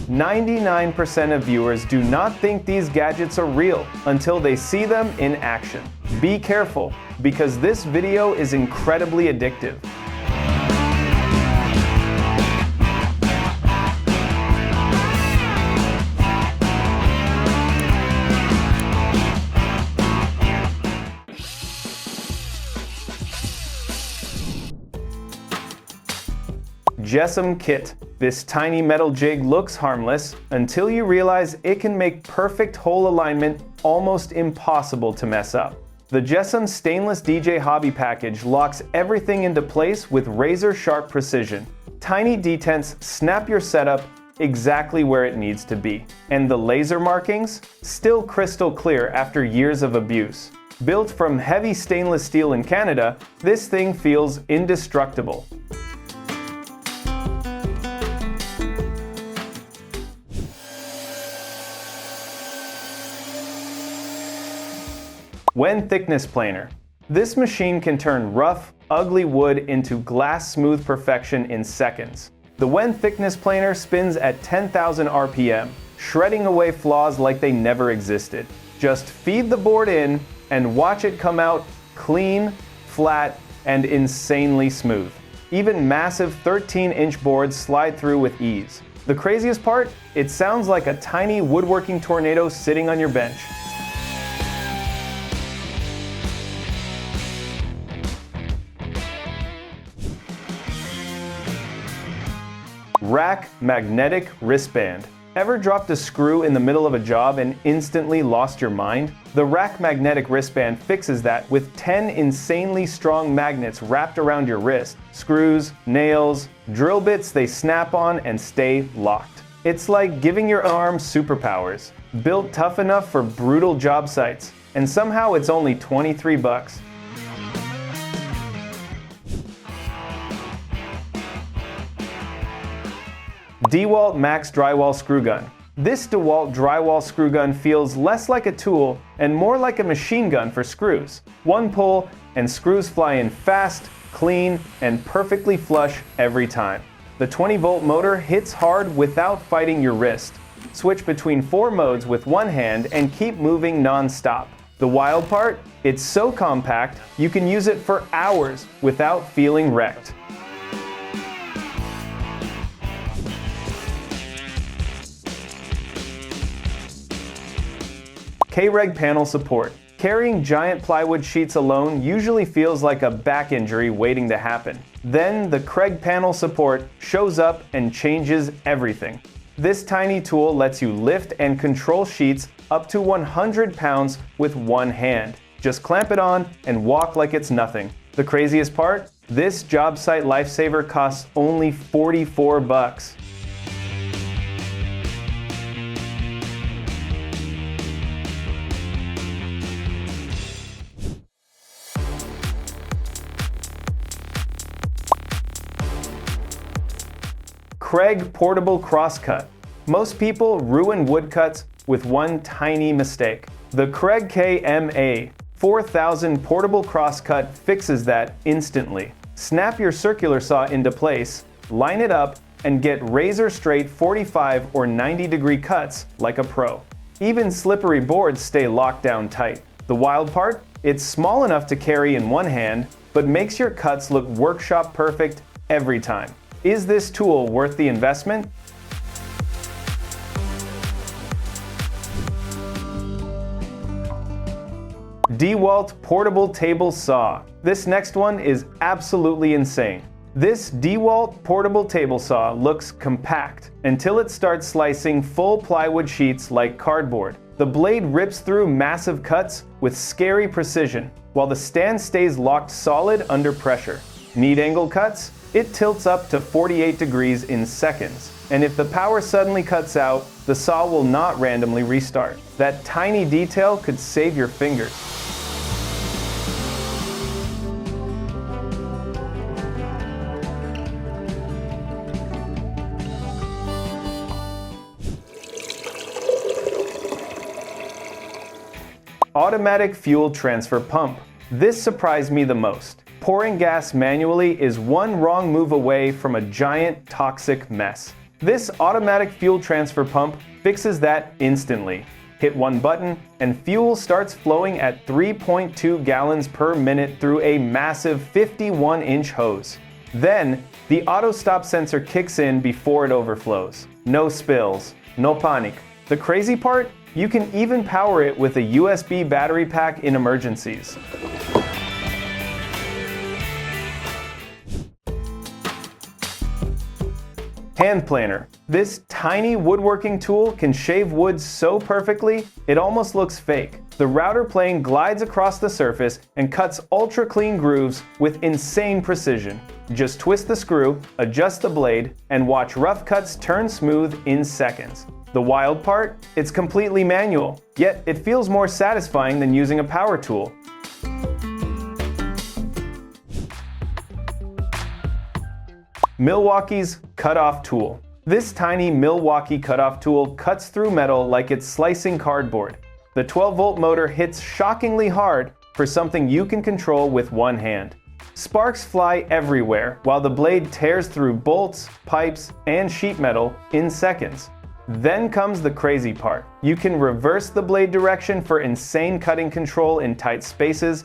99% of viewers do not think these gadgets are real until they see them in action. Be careful, because this video is incredibly addictive. Jessam Kit. This tiny metal jig looks harmless until you realize it can make perfect hole alignment almost impossible to mess up. The Jessam Stainless DJ Hobby Package locks everything into place with razor-sharp precision. Tiny detents snap your setup exactly where it needs to be. And the laser markings? Still crystal clear after years of abuse. Built from heavy stainless steel in Canada, this thing feels indestructible. Wen Thickness Planer. This machine can turn rough, ugly wood into glass-smooth perfection in seconds. The Wen Thickness Planer spins at 10,000 RPM, shredding away flaws like they never existed. Just feed the board in and watch it come out clean, flat, and insanely smooth. Even massive 13-inch boards slide through with ease. The craziest part? It sounds like a tiny woodworking tornado sitting on your bench. Rack Magnetic Wristband. Ever dropped a screw in the middle of a job and instantly lost your mind? The Rack Magnetic Wristband fixes that with 10 insanely strong magnets wrapped around your wrist. Screws, nails, drill bits they snap on and stay locked. It's like giving your arm superpowers. Built tough enough for brutal job sites. And somehow it's only 23 bucks. DeWalt Max Drywall Screw Gun. This DeWalt drywall screw gun feels less like a tool and more like a machine gun for screws. One pull and screws fly in fast, clean, and perfectly flush every time. The 20-volt motor hits hard without fighting your wrist. Switch between 4 modes with one hand and keep moving non-stop. The wild part? It's so compact, you can use it for hours without feeling wrecked. K-Reg Panel Support. Carrying giant plywood sheets alone usually feels like a back injury waiting to happen. Then the Kreg Panel Support shows up and changes everything. This tiny tool lets you lift and control sheets up to 100 pounds with one hand. Just clamp it on and walk like it's nothing. The craziest part? This job site lifesaver costs only 44 bucks. Kreg Portable Crosscut. Most people ruin woodcuts with one tiny mistake. The Kreg KMA 4000 Portable Crosscut fixes that instantly. Snap your circular saw into place, line it up, and get razor-straight 45 or 90-degree cuts like a pro. Even slippery boards stay locked down tight. The wild part? It's small enough to carry in one hand, but makes your cuts look workshop perfect every time. Is this tool worth the investment? DeWalt Portable Table Saw. This next one is absolutely insane. This DeWalt Portable Table Saw looks compact until it starts slicing full plywood sheets like cardboard. The blade rips through massive cuts with scary precision, while the stand stays locked solid under pressure. Need angle cuts? It tilts up to 48 degrees in seconds. And if the power suddenly cuts out, the saw will not randomly restart. That tiny detail could save your fingers. Automatic fuel transfer pump. This surprised me the most. Pouring gas manually is one wrong move away from a giant toxic mess. This automatic fuel transfer pump fixes that instantly. Hit one button, and fuel starts flowing at 3.2 gallons per minute through a massive 51-inch hose. Then, the auto stop sensor kicks in before it overflows. No spills, no panic. The crazy part? You can even power it with a USB battery pack in emergencies. Hand planer. This tiny woodworking tool can shave wood so perfectly, it almost looks fake. The router plane glides across the surface and cuts ultra clean grooves with insane precision. Just twist the screw, adjust the blade, and watch rough cuts turn smooth in seconds. The wild part? It's completely manual, yet it feels more satisfying than using a power tool. Milwaukee's cutoff tool. This tiny Milwaukee cutoff tool cuts through metal like it's slicing cardboard. The 12-volt motor hits shockingly hard for something you can control with one hand. Sparks fly everywhere while the blade tears through bolts, pipes, and sheet metal in seconds. Then comes the crazy part. You can reverse the blade direction for insane cutting control in tight spaces.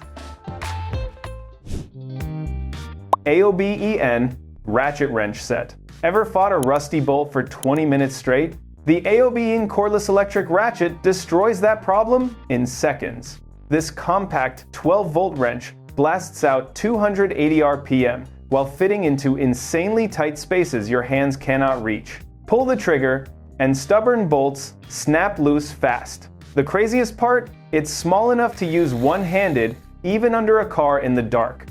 AOBEN ratchet wrench set. Ever fought a rusty bolt for 20 minutes straight? The AOBEN cordless electric ratchet destroys that problem in seconds. This compact 12-volt wrench blasts out 280 RPM while fitting into insanely tight spaces your hands cannot reach. Pull the trigger, and stubborn bolts snap loose fast. The craziest part? It's small enough to use one-handed, even under a car in the dark.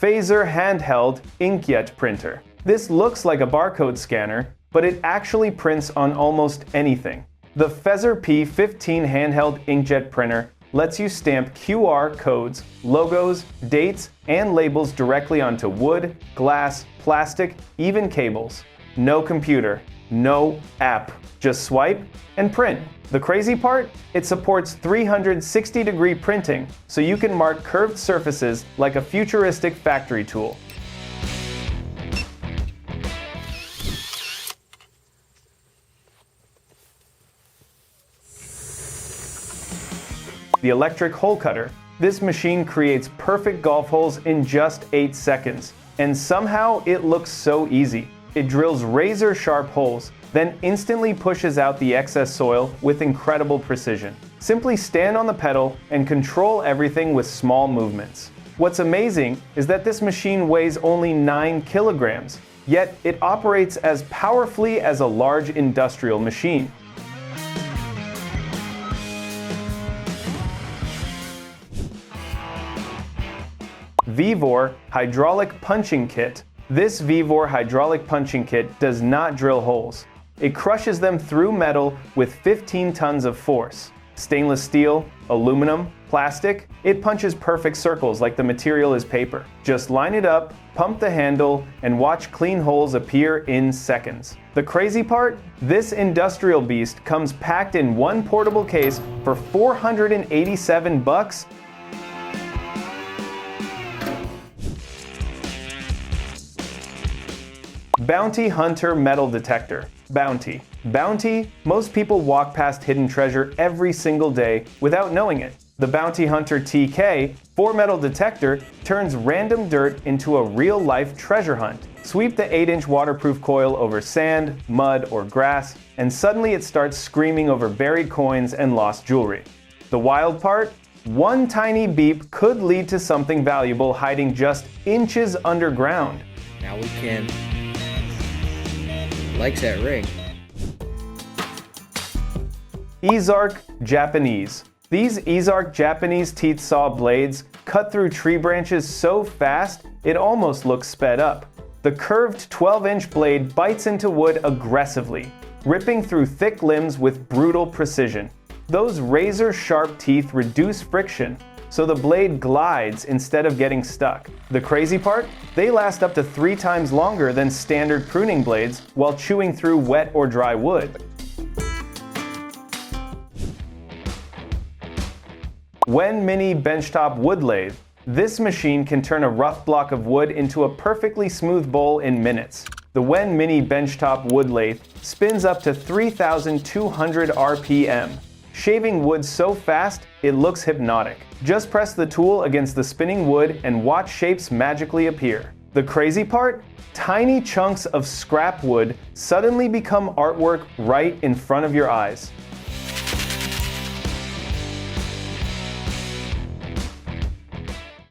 Phaser handheld inkjet printer. This looks like a barcode scanner, but it actually prints on almost anything. The Phaser P15 handheld inkjet printer lets you stamp QR codes, logos, dates, and labels directly onto wood, glass, plastic, even cables. No computer, no app, just swipe and print. The crazy part? It supports 360-degree printing, so you can mark curved surfaces like a futuristic factory tool. The electric hole cutter. This machine creates perfect golf holes in just 8 seconds. And somehow it looks so easy. It drills razor-sharp holes, then instantly pushes out the excess soil with incredible precision. Simply stand on the pedal and control everything with small movements. What's amazing is that this machine weighs only 9 kilograms, yet it operates as powerfully as a large industrial machine. VEVOR hydraulic punching kit. This VEVOR hydraulic punching kit does not drill holes. It crushes them through metal with 15 tons of force. Stainless steel, aluminum, plastic, it punches perfect circles like the material is paper. Just line it up, pump the handle, and watch clean holes appear in seconds. The crazy part? This industrial beast comes packed in one portable case for $487. Bounty Hunter Metal Detector. Bounty. Bounty, most people walk past hidden treasure every single day without knowing it. The Bounty Hunter TK 4-metal detector turns random dirt into a real-life treasure hunt. Sweep the 8-inch waterproof coil over sand, mud, or grass, and suddenly it starts screaming over buried coins and lost jewelry. The wild part? One tiny beep could lead to something valuable hiding just inches underground. Now we can... likes that ring. Izark Japanese. These Izark Japanese teeth saw blades cut through tree branches so fast it almost looks sped up. The curved 12-inch blade bites into wood aggressively, ripping through thick limbs with brutal precision. Those razor-sharp teeth reduce friction, so the blade glides instead of getting stuck. The crazy part? They last up to 3 times longer than standard pruning blades while chewing through wet or dry wood. Wen Mini Benchtop Wood Lathe. This machine can turn a rough block of wood into a perfectly smooth bowl in minutes. The Wen Mini benchtop wood lathe spins up to 3,200 RPM, shaving wood so fast it looks hypnotic. Just press the tool against the spinning wood and watch shapes magically appear. The crazy part? Tiny chunks of scrap wood suddenly become artwork right in front of your eyes.